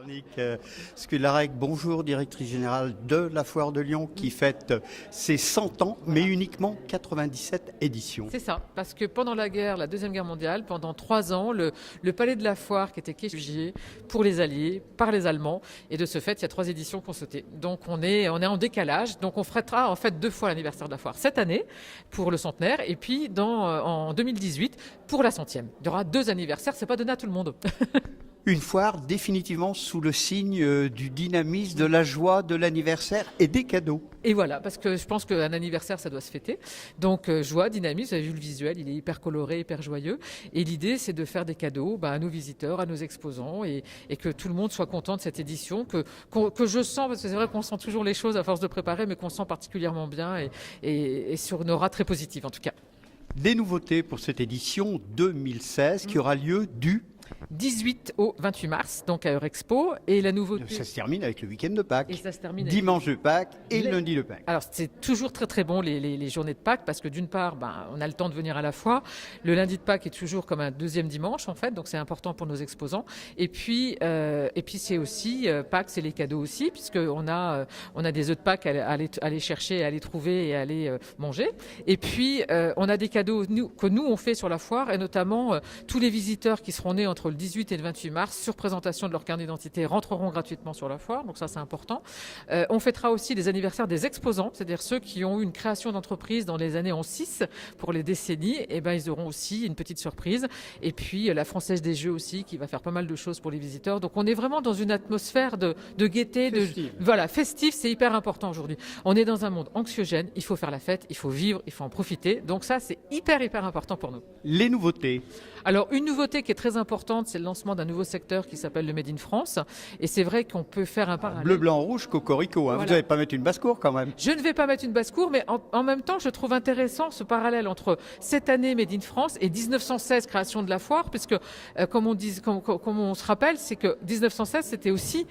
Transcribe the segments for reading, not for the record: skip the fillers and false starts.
Véronique Scularec, bonjour, directrice générale de la Foire de Lyon qui fête ses 100 ans, mais uniquement 97 éditions. C'est ça, parce que pendant la guerre, la Deuxième Guerre mondiale, pendant 3 ans, le palais de la Foire qui était réfugié pour les Alliés, par les Allemands, et de ce fait, il y a 3 éditions qui ont sauté. Donc on est en décalage, donc on fêtera en fait 2 fois l'anniversaire de la Foire cette année pour le centenaire, et puis en 2018 pour la 100e. Il y aura 2 anniversaires, c'est pas donné à tout le monde. Une foire définitivement sous le signe du dynamisme, de la joie, de l'anniversaire et des cadeaux. Et voilà, parce que je pense qu'un anniversaire, ça doit se fêter. Donc joie, dynamisme, vous avez vu le visuel, il est hyper coloré, hyper joyeux. Et l'idée, c'est de faire des cadeaux à nos visiteurs, à nos exposants, et que tout le monde soit content de cette édition, que je sens, parce que c'est vrai qu'on sent toujours les choses à force de préparer, mais qu'on sent particulièrement bien et sur une aura très positive en tout cas. Des nouveautés pour cette édition 2016 qui aura lieu du 18 au 28 mars, donc à Eurexpo. Et la nouveauté... Ça se termine avec le week-end de Pâques. Et ça se termine avec... Dimanche de Pâques et lundi de Pâques. Alors c'est toujours très très bon les journées de Pâques, parce que d'une part, on a le temps de venir à la fois. Le lundi de Pâques est toujours comme un deuxième dimanche en fait, donc c'est important pour nos exposants. Et puis c'est aussi, Pâques c'est les cadeaux aussi, puisqu'on a des œufs de Pâques à aller chercher, à aller trouver et à aller manger. Et puis on a des cadeaux que nous on fait sur la foire, et notamment tous les visiteurs qui seront nés entre le 18 et le 28 mars, sur présentation de leur carte d'identité, rentreront gratuitement sur la foire, donc ça c'est important. On fêtera aussi les anniversaires des exposants, c'est-à-dire ceux qui ont eu une création d'entreprise dans les années en 6 pour les décennies, et ils auront aussi une petite surprise. Et puis la Française des Jeux aussi, qui va faire pas mal de choses pour les visiteurs. Donc on est vraiment dans une atmosphère de gaieté, festive, c'est hyper important aujourd'hui. On est dans un monde anxiogène, il faut faire la fête, il faut vivre, il faut en profiter. Donc ça c'est hyper important pour nous. Les nouveautés. Alors une nouveauté qui est très importante, c'est le lancement d'un nouveau secteur qui s'appelle le Made in France. Et c'est vrai qu'on peut faire un parallèle. Bleu, blanc, rouge, cocorico. Voilà. Vous n'allez pas mettre une basse-cour quand même. Je ne vais pas mettre une basse-cour, mais en même temps, je trouve intéressant ce parallèle entre cette année Made in France et 1916, création de la foire, puisque comme on se rappelle, c'est que 1916, c'était aussi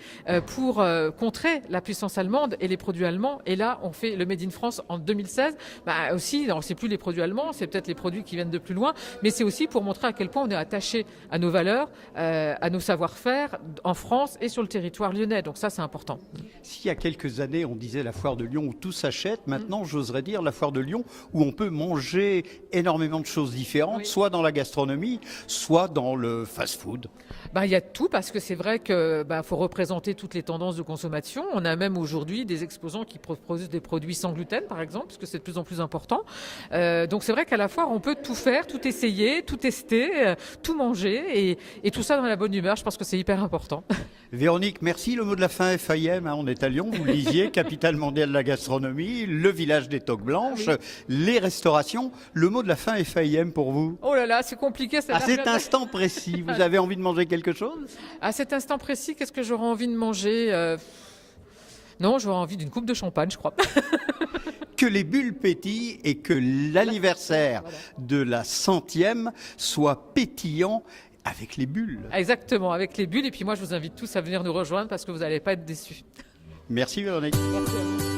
pour contrer la puissance allemande et les produits allemands. Et là, on fait le Made in France en 2016. Aussi, c'est plus les produits allemands, c'est peut-être les produits qui viennent de plus loin, mais c'est aussi pour montrer à quel point on est attaché à nos valeurs, à nos savoir-faire en France et sur le territoire lyonnais. Donc ça, c'est important. S'il y a quelques années, on disait la foire de Lyon où tout s'achète, maintenant, j'oserais dire la foire de Lyon où on peut manger énormément de choses différentes, soit dans la gastronomie, soit dans le fast-food. Il y a tout, parce que c'est vrai que faut représenter toutes les tendances de consommation. On a même aujourd'hui des exposants qui proposent des produits sans gluten, par exemple, parce que c'est de plus en plus important. Donc c'est vrai qu'à la foire, on peut tout faire, tout essayer, tout tester, tout manger, et tout ça dans la bonne humeur. Je pense que c'est hyper important. Véronique, merci. Le mot de la fin, FAIM, on est à Lyon, vous le disiez, capitale mondiale de la gastronomie, le village des toques blanches, les restaurations. Le mot de la fin, FAIM pour vous? Oh là là, c'est compliqué. À cet instant précis, vous avez envie de manger quelque chose? À cet instant précis, qu'est-ce que j'aurais envie de manger? Non, j'aurais envie d'une coupe de champagne, je crois. Que les bulles pétillent et que l'anniversaire de la 100e soit pétillant avec les bulles. Exactement, avec les bulles. Et puis moi, je vous invite tous à venir nous rejoindre, parce que vous n'allez pas être déçus. Merci Véronique. Merci à vous.